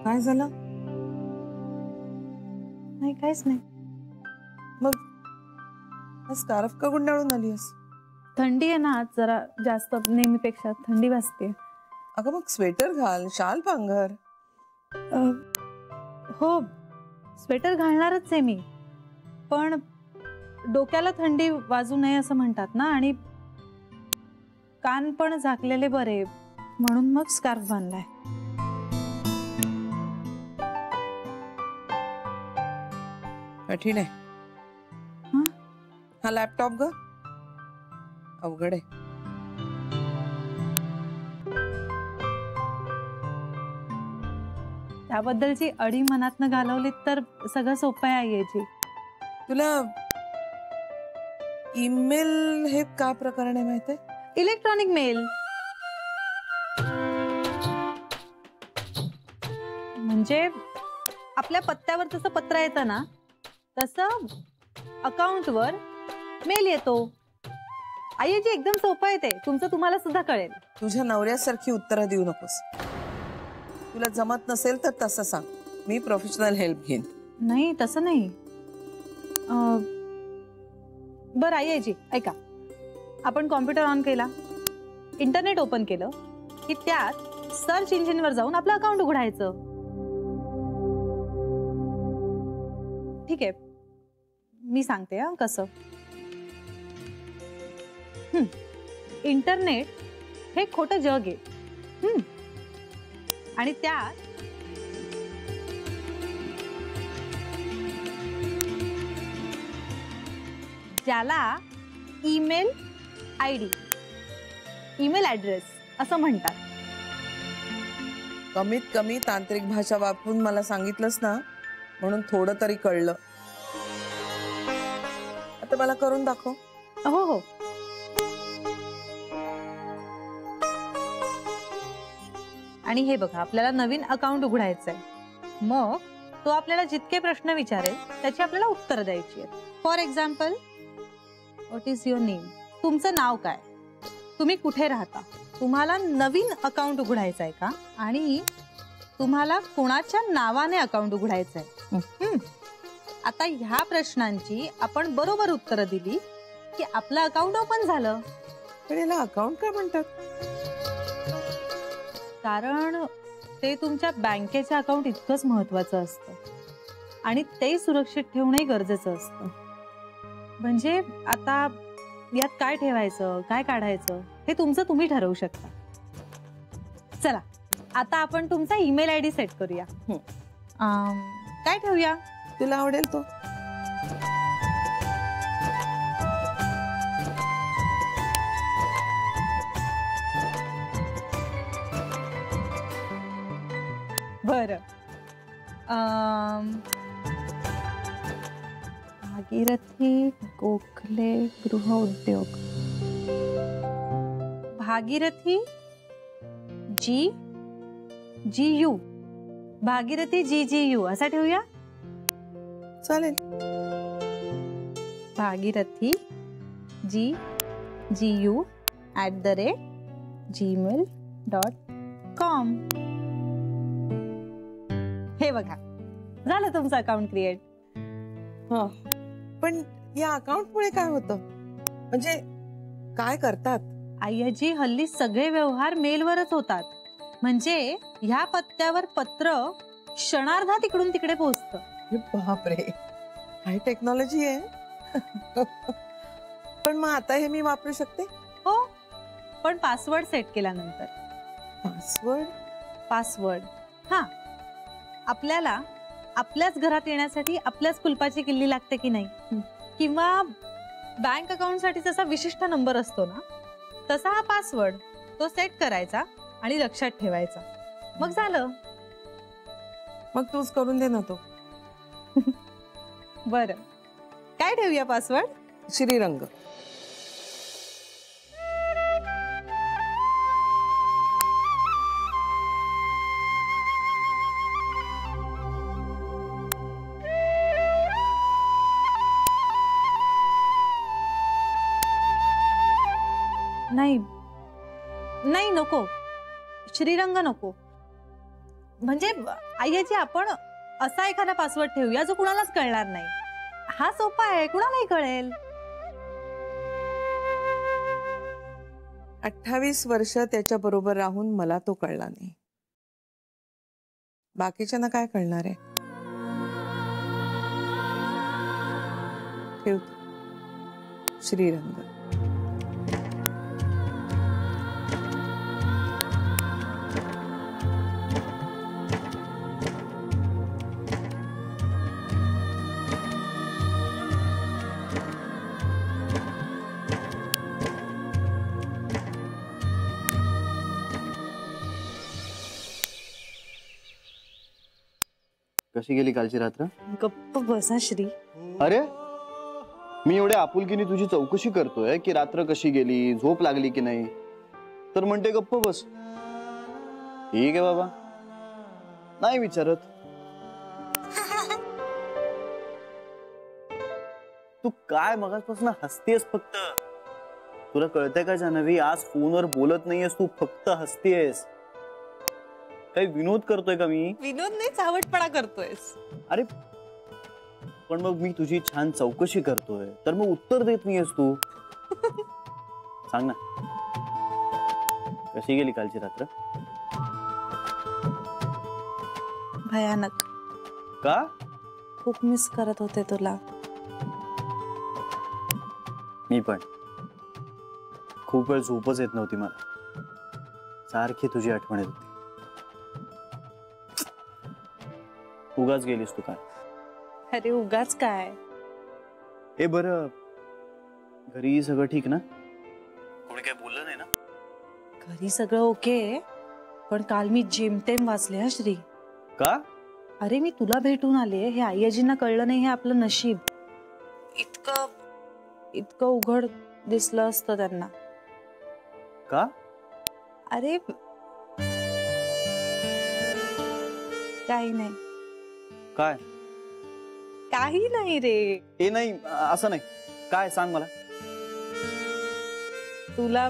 काय झालं? नाही, काहीच नाही. मग स्कार्फ का गुंडाळून आलीस? थंडी आहे ना, आज जरा जास्त नेहमीपेक्षा थंडी वाजते. अगं मग स्वेटर घाल, शाल पांघर. हो, स्वेटर घालणारच आहे मी, पण डोक्याला थंडी वाजू नये असं म्हणतात ना, आणि कान पण झाकलेले बरे, म्हणून मग स्कार्फ बांधलाय. कठीण आहे. हा लॅपटॉप ग अवघड आहे. त्याबद्दलची अडी मनातनं घालवलीत तर सगळं सोपं आहे याची. तुला ईमेल हे काय प्रकरण आहे माहिती आहे? इलेक्ट्रॉनिक मेल म्हणजे आपल्या पत्त्यावर जसं पत्र येतं ना, तसं अकाउंटवर मेल येतो. आईजी एकदम सोपं आहे ते. तुमचं तुम्हाला सुद्धा कळेल. तुझ्या नवऱ्यासारखी उत्तरं देऊ नकोस. तुला जमत नसेल तर तसं सांग, मी प्रोफेशनल हेल्प घेईन. नाही तसं नाही. बरं आईजी ऐका, आपण कॉम्प्युटर ऑन केला, इंटरनेट ओपन केलं की त्यात सर्च इंजिनवर जाऊन आपलं अकाउंट उघडायचं. ठीक आहे, मी सांगते हा कसं. इंटरनेट हे खोटं जग आहे, आणि त्यात ज्याला ईमेल आयडी, ईमेल ऍड्रेस असं म्हणतात. कमीत कमी तांत्रिक भाषा वापरून मला सांगितलंस ना, म्हणून थोडं तरी कळलं. आता मला करून दाखव. हो हो. आणि हे बघा, आपल्याला नवीन अकाउंट उघडायचंय. मग तो आपल्याला जितके प्रश्न विचारेल त्याची आपल्याला उत्तर द्यायची आहेत. For example, what is your name? तुमचं नाव काय? तुम्ही कुठे राहता? तुम्हाला नवीन अकाउंट उघडायचं आहे का? आणि तुम्हाला कोणाच्या नावाने अकाउंट उघडायचं आहे? आता ह्या प्रश्नांची आपण बरोबर उत्तरं दिली की आपलं अकाउंट ओपन झालं. पण याला अकाउंट का म्हणतात? कारण ते तुमच्या बँकेचं अकाउंट इतकंच महत्वाचं असतं, आणि ते सुरक्षित ठेवणंही गरजेचं असतं. म्हणजे आता यात काय ठेवायचं, काय काढायचं हे तुमचं तुम्ही ठरवू शकता. चला आता आपण तुमचा ईमेल आयडी सेट करूया. काय ठेवूया? तुला आवडेल तो. बरं, भागीरथी गोखले गृह उद्योग. भागीरथी GGU, भागीरथी GGU असा ठेवूया. चालेल. भागीरथी GGU@gmail.com. हे बघा, झालं तुमचं अकाउंट क्रिएट. हा, पण या अकाउंट मुळे काय होतं? म्हणजे काय करतात? आयजी हल्ली सगळे व्यवहार मेलवरच होतात. म्हणजे ह्या पत्त्यावर पत्र क्षणार्धात इकडून तिकडे पोहोचतं. बापरे, हाय टेक्नॉलॉजी आहे. पण मग आता हे मी वापरू शकते? हो, पण पासवर्ड सेट केल्यानंतर. पासवर्ड हा, आपल्याला आपल्याच घरात येण्यासाठी आपल्याच कुलपाची किल्ली लागते की नाही, किंवा बँक अकाउंट साठी जसा विशिष्ट नंबर असतो ना, तसा हा पासवर्ड तो सेट करायचा आणि लक्षात ठेवायचा. मग झालं. मग तूच करून दे ना तो. बरं, काय ठेवूया पासवर्ड? श्रीरंग. नाही नाही, नको, श्रीरंग नको. म्हणजे आईजी आपण असा एखादा पासवर्ड ठेवूया जो कुणालाच कळणार नाही. हा सोपा आहे, कुणालाही कळेल. 28 वर्ष त्याच्या बरोबर राहून मला तो कळला नाही. बाकीच्यांना काय कळणार आहे? ठेवतो. श्रीरंग. कशी गेली कालची रात्र? गप्प बसा श्री. अरे मी एवढ्या आपुलकीने तुझी चौकशी करतोय की रात्र कशी गेली, झोप लागली की नाही, तर म्हणते गप्प बस. ठीक आहे बाबा, नाही विचारत. तू काय मगाचपासून हसतेस फक्त? तुला कळतंय का जान्हवी, आज फोनवर बोलत नाहीयेस तू, फक्त हसतेस. काही विनोद करतोय का मी? विनोद नाही, चावटपणा करतोयस. अरे पण मग मी तुझी छान चौकशी करतोय तर मग उत्तर देत नाहीयेस तू. सांग ना, कशी गेली कालची रात्र? भयानक. का? खूप मिस करत होते तुला. मी पण. खूप वेळ झोपच येत नव्हती मला, सारखी तुझी आठवण येत होती. उगाच गेलीस तू काय? अरे उगाच काय? हे बरं, घरी सगळं ठीक ना? कोणी काय बोललं नाही ना? घरी सगळं ओके, पण काल मी जेमतेम वाचले हा श्री. का? अरे मी तुला भेटून आले, हे आईजींना कळलं नाही हे आपलं नशीब. इतकं उघड दिसलं असतं त्यांना. का? अरे काही नाही. काय? काही नाही रे. हे नाही, असं नाही. काय सांग मला. तुला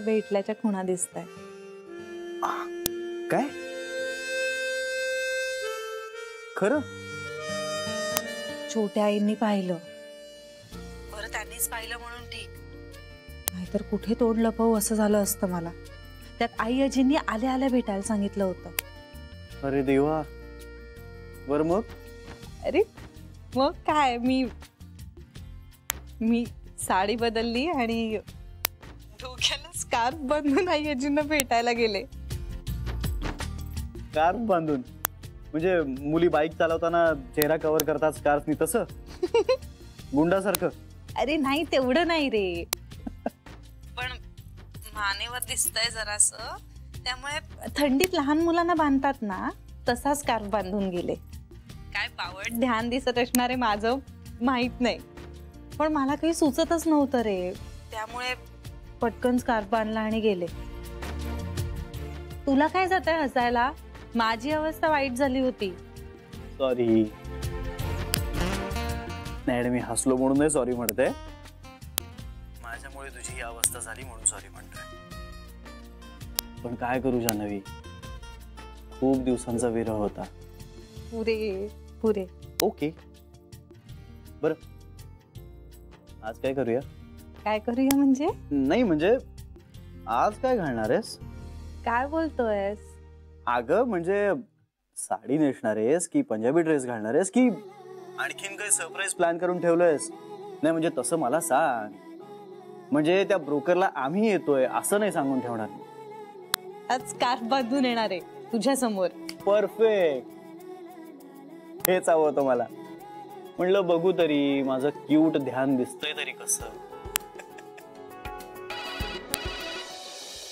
भेटल्याच्या खुणा दिसताय. काय? खरं? छोट्या आईंनी पाहिलं. बरं त्यांनीच पाहिलं म्हणून ठीक, नाहीतर कुठे तोंड लपवू असं झालं असतं मला. त्यात आई आजींनी आल्या आल्या भेटायला सांगितलं होतं. अरे देवा. बर मग? अरे मग काय, मी साडी बदलली आणि डोक्याला स्कार्फ बांधून आई आजींना भेटायला गेले. स्कार्फ बांधून? म्हणजे मुली बाईक चालवताना चेहरा कव्हर करतात स्कार्फनी तसं? गुंडासारखं? अरे नाही, तेवढं नाही रे. पण मानेवर दिसतंय जरासं, त्यामुळे थंडीत लहान मुलांना बांधतात ना तसा स्कार्फ बांधून गेले. काय पावट ध्यान दिसत असणारे माझं माहित नाही, पण मला काही सुचतच नव्हतं रे, त्यामुळे पटकन स्कार्फ बांधला आणि गेले. तुला काय जातंय हसायला? माझी अवस्था वाईट झाली होती. सॉरी. नाही, मी हसलो म्हणून नाही सॉरी म्हणते, माझ्यामुळे तुझी ही अवस्था झाली म्हणून सॉरी म्हणतोय. पण काय करू जान्हवी, खूप दिवसांचा विरह होता. पुरे ओके. बर, आज काय करूया? काय करूया म्हणजे? नाही म्हणजे आज काय घालणार आहेस? काय बोलतोयस? अगं म्हणजे साडी नेसणार आहेस की पंजाबी ड्रेस घालणार आहेस की आणखीन काही सरप्राईज प्लॅन करून ठेवलंयस? नाही म्हणजे तसं मला सांग, म्हणजे त्या ब्रोकरला आम्ही येतोय असं नाही सांगून ठेवणार. आज स्कार्फ बांधून येणार आहे तुझ्या समोर. परफेक्ट, हेच हवं होतं मला. म्हणलं बघू तरी माझं क्यूट ध्यान दिसतंय तरी कसं.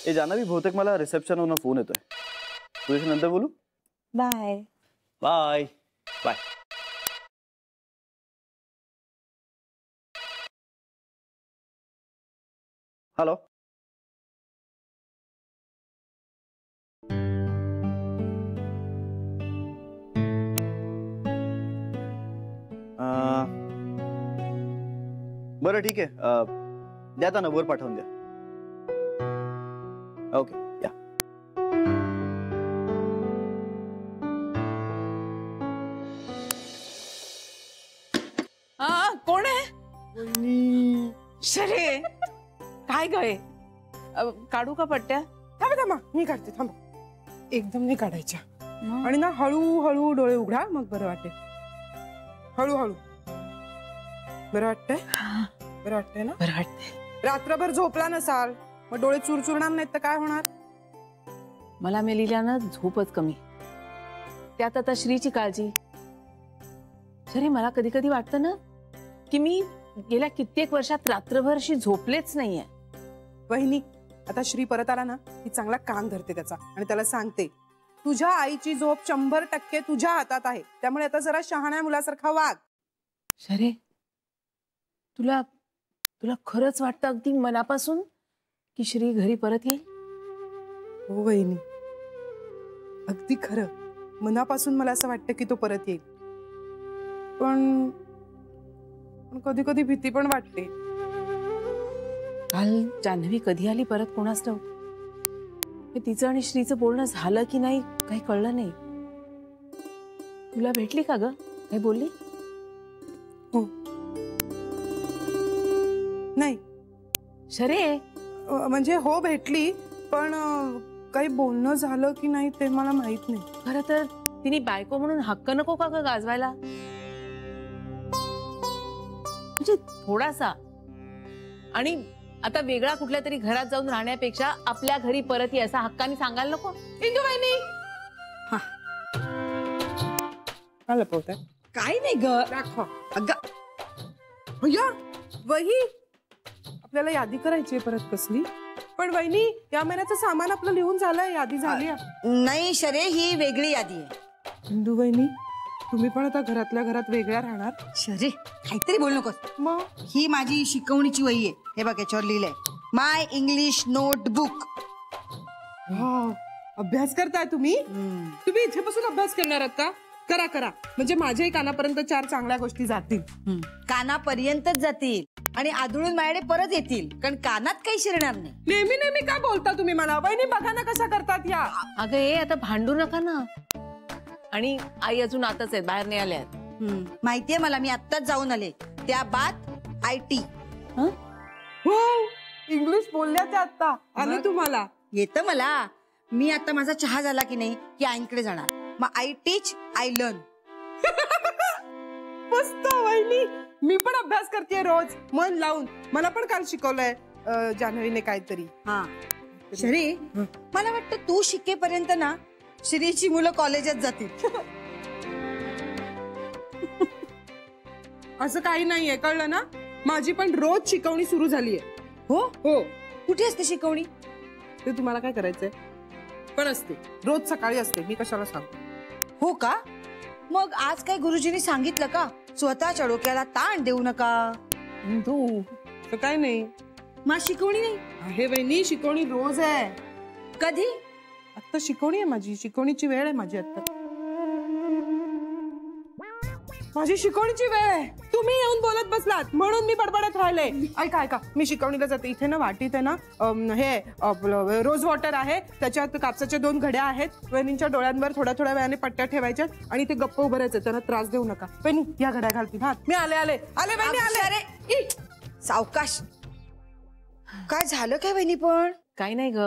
ए जान्हवी, बहुतेक मला रिसेप्शनवरून फोन येतोय. तुझ्याशी नंतर बोलू. बाय. Bye bye. हॅलो. बरं ठीक आहे, द्या आता नंबर पाठवून द्या. ओके या. शरे काय गय काढू का पट्ट्या? थांबा थांबा, मी काढते, थांबा. एकदम नाही काढायच्या. आणि ना हळूहळू डोळे उघडा, मग बरं वाटेल. हळूहळू. बरं वाटतंय? बरं वाटतंय ना? बरं वाटते. रात्रभर झोपला नसाल मग डोळे चुरचुरणार नाहीत तर काय होणार? मला मेलीला ना झोपच कमी, त्यात आता श्रीची काळजी. शरे मला कधी कधी वाटतं ना की मी गेल्या कित्येक वर्षात रात्रभर अशी झोपलेच नाहीये. वहिनी, आता श्री परत आला ना की चांगला कान धरते त्याचा आणि त्याला सांगते, तुझ्या आईची झोप 100% तुझ्या हातात आहे, त्यामुळे आता जरा शहाण्या मुलासारखा वाग. शरे तुला तुला खरंच वाटतं अगदी मनापासून की श्री घरी परत येईल? हो वहिनी, अगदी खरं. मनापासून मला असं वाटतं की तो परत येईल. पण कधी कधी भीती पण वाटते. काल जान्हवी कधी आली परत कोणास ठाऊक. तिचं आणि श्रीचं बोलणं झालं की नाही काही कळलं नाही. तुला भेटली का ग? काही बोलली? हो. नाही शरे म्हणजे हो भेटली, पण काही बोलणं झालं की नाही ते मला माहित नाही. खरं तर तिने बायको म्हणून हक्क नको का ग गाजवायला? म्हणजे थोडासा. आणि आता वेगळा कुठल्या तरी घरात जाऊन राहण्यापेक्षा आपल्या घरी परत ये असा हक्काने सांगायला नको? इंदू वहिनी, हा काय लपवताय? काय नाही ग. दाखवा. अगं भैया, वही आपल्याला यादी करायची आहे परत कसली. पण वहिनी, या महिन्याचं सामान आपलं लिहून झालंय, यादी झाली आहे. नाही शरे, ही वेगळी यादी आहे. इंदू वहिनी, तुम्ही पण आता घरातल्या घरात वेगळ्या राहणार? शरे काहीतरी बोल नकोस. मग ही माझी शिकवणीची वही आहे. हे बघ याच्यावर लिहिलंय माय इंग्लिश नोटबुक. अभ्यास करताय तुम्ही? तुम्ही इथे बसून अभ्यास करणार आहात का? करा करा, म्हणजे माझ्याही कानापर्यंत 4 चांगल्या गोष्टी जातील. कानापर्यंतच जातील आणि आदळून माझ्याकडे परत येतील, कारण कानात काही शिरणार नाही. नेहमी नेहमी का बोलता तुम्ही मला? वहिनी बघा ना कशा करतात या. अगं ए आता भांडू नका ना. आणि आई अजून आताच आहेत, बाहेर नाही आल्या आहेत. माहितीये मला, मी आत्ताच जाऊन आले. त्या बात IT. हो, इंग्लिश बोलल्या त्या आता. आलं तुम्हाला? येतं मला. मी आता माझा चहा झाला की नाही की आईंकडे जाणार. मग I teach, I learn. मस्त वहिनी, मी पण अभ्यास करते रोज मन लावून. मला पण काल शिकवलंय जान्हवीने काहीतरी. हा शरी, मला वाटतं तू शिकेपर्यंत ना श्रीची मुलं कॉलेजात जातील. असं काही नाहीये, कळलं ना? माझी पण रोज शिकवणी सुरू झालीये. हो हो. कुठे असते शिकवणी? ते तुम्हाला काय करायचंय? पण असते, रोज सकाळी असते. मी कशाला सांगतो? हो का? मग आज काय गुरुजींनी सांगितलं का स्वतःच्या डोक्याला ताण देऊ नका? तू तर काय नाही. मग शिकवणी नाही आहे वहिनी, शिकवणी रोज आहे. कधी? आता शिकवणी आहे माझी, शिकवणीची वेळ आहे माझी. आता माझी शिकवणीची वेळ आहे. तुम्ही येऊन बोलत बसलात म्हणून मी बडबडत राहिले. ऐका ऐका, मी शिकवणीला जाते. इथे ना वाटीत आहे ना हे रोज वॉटर आहे, त्याच्यात कापसाच्या 2 घड्या आहेत. वहिनींच्या डोळ्यांवर थोड्या थोड्या वेळाने पट्ट्या ठेवायच्या आणि ते गप्प उभं राहायचं. त्यांना त्रास देऊ नका. वहिनी या घड्या घालतील. हा मी आले आले आले वहिनी आले. अरे सावकाश. काय झालं काय वहिनी? पण काही नाही ग,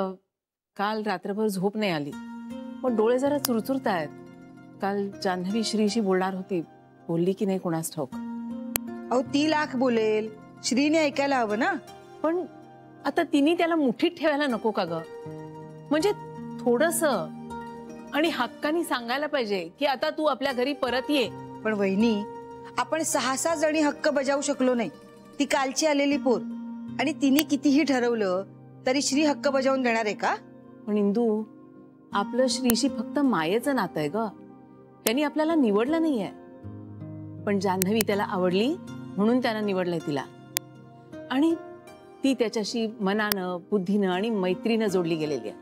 काल रात्रभर झोप नाही आली, पण डोळे जरा चुरचुरतायत. काल जान्हवी श्रीशी बोलणार होती, बोलली की नाही कोणास ठाऊक. अहो ती लाख बोलेल, श्रीने ऐकायला हवं ना. पण आता तिने त्याला मुठीत ठेवायला नको का ग? म्हणजे थोडस आणि हक्कानी सांगायला पाहिजे की आता तू आपल्या घरी परत ये. पण वहिनी, आपण 6 जणी हक्क बजावू शकलो नाही. ती कालची आलेली पोर, आणि तिने कितीही ठरवलं तरी श्री हक्क बजावून देणार आहे का? पण इंदू, आपलं श्रीशी फक्त मायेचं नातं आहे ग. त्यांनी आपल्याला निवडलं नाहीये, पण जान्हवी त्याला आवडली म्हणून त्यानं निवडलंय तिला. आणि ती त्याच्याशी मनानं, बुद्धीनं आणि मैत्रीनं जोडली गेलेली आहे.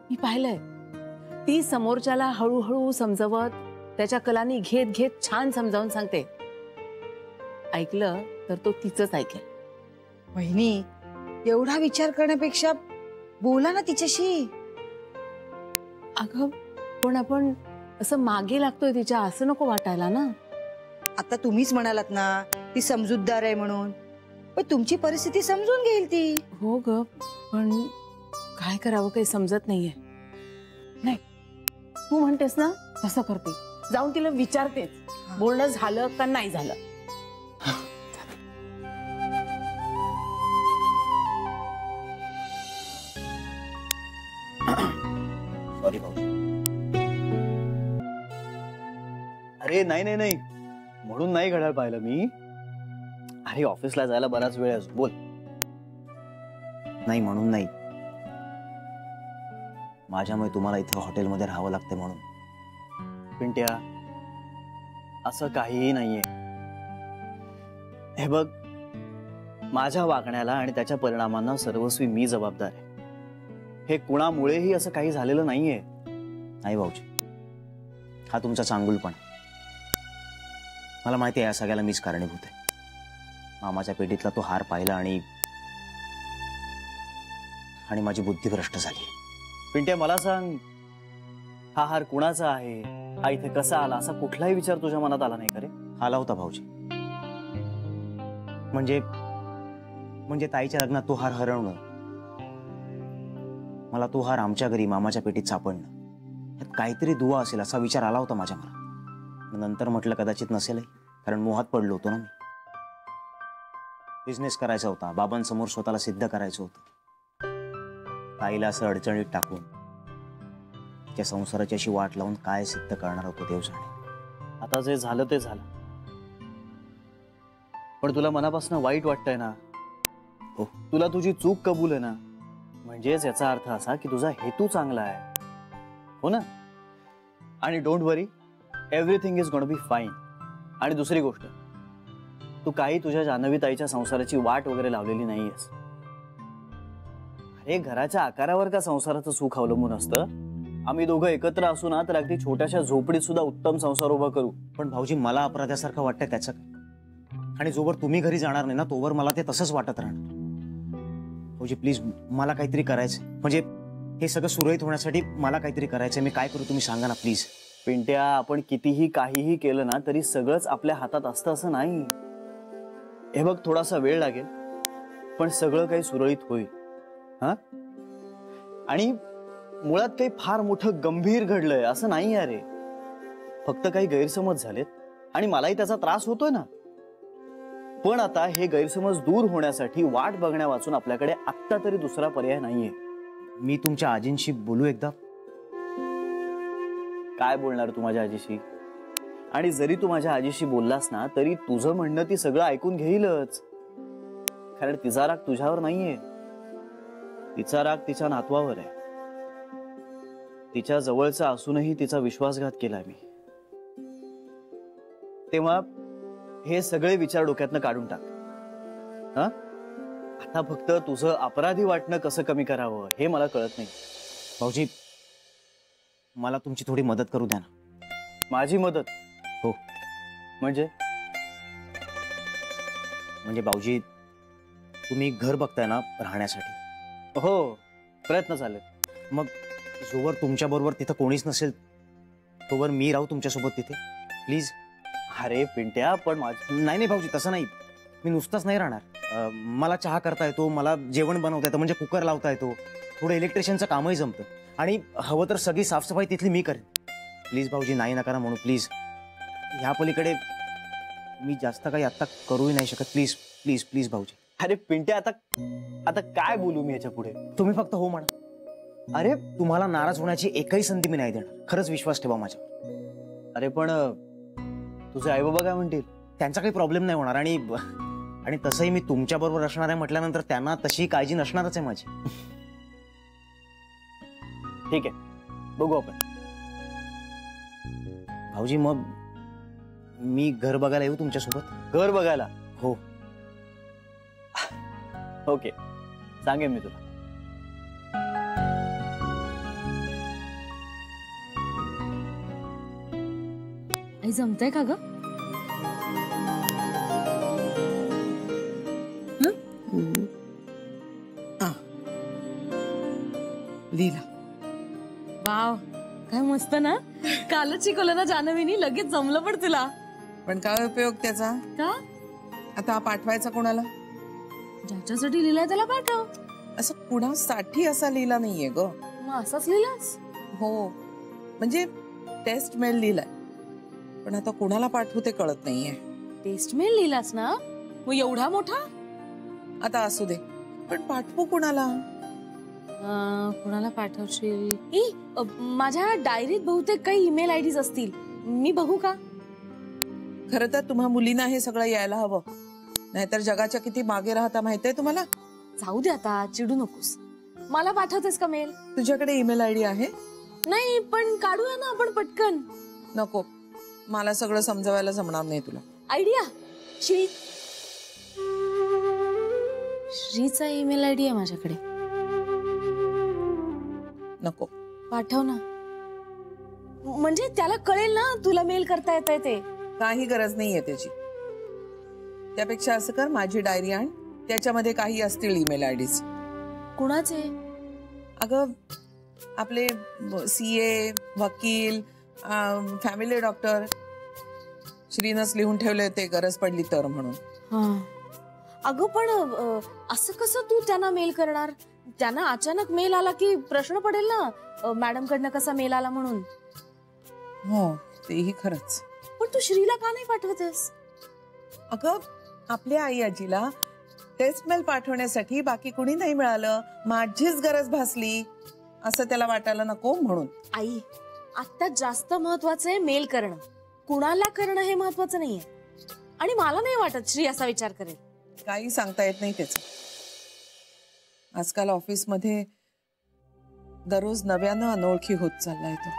मी पाहिलंय, ती समोरच्याला हळूहळू समजवत, त्याच्या कलानी घेत घेत छान समजावून सांगते. ऐकलं तर तो तिचंच ऐकेल. वहिनी, एवढा विचार करण्यापेक्षा बोला ना तिच्याशी. अगं पण आपण असं मागे लागतोय तिच्या, असं नको वाटायला ना. आता तुम्हीच म्हणालात ना ती समजूतदार आहे म्हणून. पण तुमची परिस्थिती समजून घेईल ती. हो ग, पण काय करावं काही समजत नाहीये. नाही, तू म्हणतेस ना तसं करते, जाऊन तिला विचारतेच बोलणं झालं का नाही झालं. सॉरी भाऊ. अरे नाही नाही नाही, म्हणून नाही घड्याळ पाहिलं मी. अरे ऑफिसला जायला बराच वेळ आहे, बोल. नाही म्हणून नाही, माझ्यामुळे तुम्हाला इथे हॉटेलमध्ये राहावं लागते म्हणून. पिंट्या, असं काहीही नाहीये. हे बघ, माझ्या वागण्याला आणि त्याच्या परिणामांना सर्वस्वी मी जबाबदार आहे. हे कुणामुळेही असं काही झालेलं नाहीये. नाही भाऊजी, हा तुमचा चांगुलपणा. मला माहिती आहे या सगळ्याला मीच कारणीभूत आहे. मामाच्या पेटीतला तो हार पाहिला आणि माझी बुद्धी भ्रष्ट झाली. पिंट्या मला सांग, हा हार कुणाचा आहे, हा इथे कसा आला, असा कुठलाही विचार तुझ्या मनात आला नाही का रे? आला होता भाऊजी. म्हणजे ताईच्या लग्नात तो हार हरवणं, मला तो हार आमच्या घरी मामाच्या पेटीत सापडणं, यात काहीतरी दुवा असेल असा विचार आला होता माझ्या मनात. नंतर म्हटलं कदाचित नसेलही, कारण मोहात पडलो होतो ना मी. बिझनेस करायचा होता, बाबांसमोर स्वतःला सिद्ध करायचं होतं. ताईला असं अडचणीत टाकून त्या संसाराची अशी वाट लावून काय सिद्ध करणार होतो देव जाणे. आता जे झालं ते झालं, पण तुला मनापासून वाईट वाटतंय ना? हो, तुला तुझी चूक कबूल आहे ना? म्हणजेच याचा अर्थ असा की तुझा हेतू चांगला आहे, हो ना? आणि don't worry, everything is gonna be fine. आणि दुसरी गोष्ट, तू काही तुझ्या जान्हवी ताईच्या संसाराची वाट वगैरे लावलेली नाहीयेस. अरे घराच्या आकारावर का संसाराचं सुख अवलंबून असतं? आम्ही दोघं एकत्र असू ना तर अगदी छोट्याशा झोपडीत सुद्धा उत्तम संसार उभा करू. पण भाऊजी, मला अपराध्यासारखं वाटतंय त्याचं काय? आणि जोवर तुम्ही घरी जाणार नाही ना तोवर मला ते तसंच वाटत राहणार. भाऊजी प्लीज, मला काहीतरी करायचंय. म्हणजे हे सगळं सुरळीत होण्यासाठी मला काहीतरी करायचंय. मी काय करू तुम्ही सांगा ना प्लीज. पिंट्या, आपण कितीही काहीही केलं ना तरी सगळंच आपल्या हातात असतं असं नाही. हे बघ, थोडासा वेळ लागेल पण सगळं काही सुरळीत होईल. हा, आणि मुळात काही फार मोठं गंभीर घडलंय असं नाही अरे. फक्त काही गैरसमज झालेत आणि मलाही त्याचा त्रास होतोय ना. पण आता हे गैरसमज दूर होण्यासाठी वाट बघण्या वाचून आपल्याकडे आत्ता तरी दुसरा पर्याय नाहीये. मी तुमच्या आजींशी बोलू एकदा? काय बोलणार तू माझ्या आजीशी? आणि जरी तू माझ्या आजीशी बोललास ना तरी तुझं म्हणणं ती सगळं ऐकून घेईलच. कारण तिचा राग तुझ्यावर नाहीये, तिचा राग तिच्या नातवावर आहे. तिच्या जवळचा असूनही तिचा विश्वासघात केला मी. तेव्हा हे सगळे विचार डोक्यातनं काढून टाक. हा, आता फक्त तुझं अपराधी वाटणं कसं कमी करावं हे मला कळत नाही. भाऊजी, मला तुमची थोडी मदत करू द्या ना. माझी मदत? हो. म्हणजे भाऊजी, तुम्ही घर बघताय ना राहण्यासाठी? हो, प्रयत्न चालेल. मग जोवर तुमच्या बरोबर तिथं कोणीच नसेल तोवर मी राहू तुमच्यासोबत तिथे प्लीज. अरे पिंट्या, पण नाही भाऊजी, तसं नाही. मी नुसतंच नाही राहणार. मला चहा करता येतो, मला जेवण बनवता येतं, म्हणजे कुकर लावता येतो, थोडं इलेक्ट्रिशियनचं कामही जमतं. आणि हवं तर सगळी साफसफाई तिथली मी करेन. प्लीज भाऊजी, नाही नका म्हणू प्लीज. ह्या पलीकडे मी जास्त काही आता करूही नाही शकत. प्लीज प्लीज प्लीज भाऊजी. अरे पिंट्या, आता काय बोलू मी याच्या पुढे? तुम्ही फक्त हो म्हणा. अरे तुम्हाला नाराज होण्याची एकही संधी मी नाही देणार. खरंच विश्वास ठेवा माझ्यावर. अरे पण तुझे आई बाबा काय म्हणतील? त्यांचा काही प्रॉब्लेम नाही होणार. आणि तसंही मी तुमच्या बरोबर असणार आहे म्हटल्यानंतर त्यांना तशी काळजी नसणारच आहे माझी. ठीक आहे, बघू आपण. भाऊजी, मग मी घर बघायला येऊ तुमच्यासोबत? घर बघायला? हो. ओके, सांगेन मी तुला. आई, जमतंय का ग? लीला, वाव, काय मस्त ना. कालच शिकवलं ना जान्हवीनी, लगेच जमलं पण तुला. पण काय उपयोग त्याचा? का? आता पाठवायचा कोणाला? ज्याच्यासाठी लिहिलंय त्याला पाठव. असं कुणासाठी असा लिहिला नाहीये ग. मग असाच लिहिलास? हो म्हणजे टेस्ट मेल लिहिलाय, पण आता कुणाला पाठवू ते कळत नाहीये. टेस्ट मेल लिहिलास ना, मग एवढा मोठा? आता असू दे, पण पाठवू कुणाला? कुणाला पाठवशील? माझ्या डायरीत बहुतेक काही ईमेल आयडीज असतील, मी बघू का? खरं तर तुम्हा मुलींना हे सगळं यायला हवं, नाहीतर जगाच्या किती मागे राहता माहितीये तुम्हाला. जाऊ दे आता, चिडू नकोस. मला पाठवतेस का मेल? तुझ्याकडे ईमेल आयडी आहे? नाही, पण काढूया ना आपण पटकन. नको, मला सगळं समजवायला जमणार नाही तुला. आयडिया. श्रीचा ईमेल आयडी आहे माझ्याकडे. नको. पाठव ना, म्हणजे त्याला कळेल ना तुला मेल करता येतंय ते. काही गरज नाहीये त्याची. त्यापेक्षा असं कर, माझी डायरी आण, त्याच्यामध्ये काही असतील ईमेल आयडीज. कुणाचे? अगं आपले CA, वकील, फॅमिली डॉक्टर. श्रीनच लिहून ठेवले ते, गरज पडली तर म्हणून. अगं पण असं कसं तू त्यांना मेल करणार? त्यांना अचानक मेल आला की प्रश्न पडेल ना, मॅडम कडनं कसा मेल आला म्हणून. हो तेही खरंच. पण तू श्रीला का नाही पाठवतेस? अगं आपल्या आई आजीला टेस्ट मेल पाठवण्यासाठी बाकी कुणी नाही मिळालं, माझीच गरज भासली असं त्याला वाटायला नको म्हणून. आई, आता जास्त महत्वाचं आहे मेल करणं, कुणाला करणं हे महत्वाचं नाहीये. आणि मला नाही वाटत श्री असा विचार करेल. काही सांगता येत नाही त्याचं. आजकाल ऑफिसमध्ये दररोज नव्यानं अनोळखी होत चाललाय तो.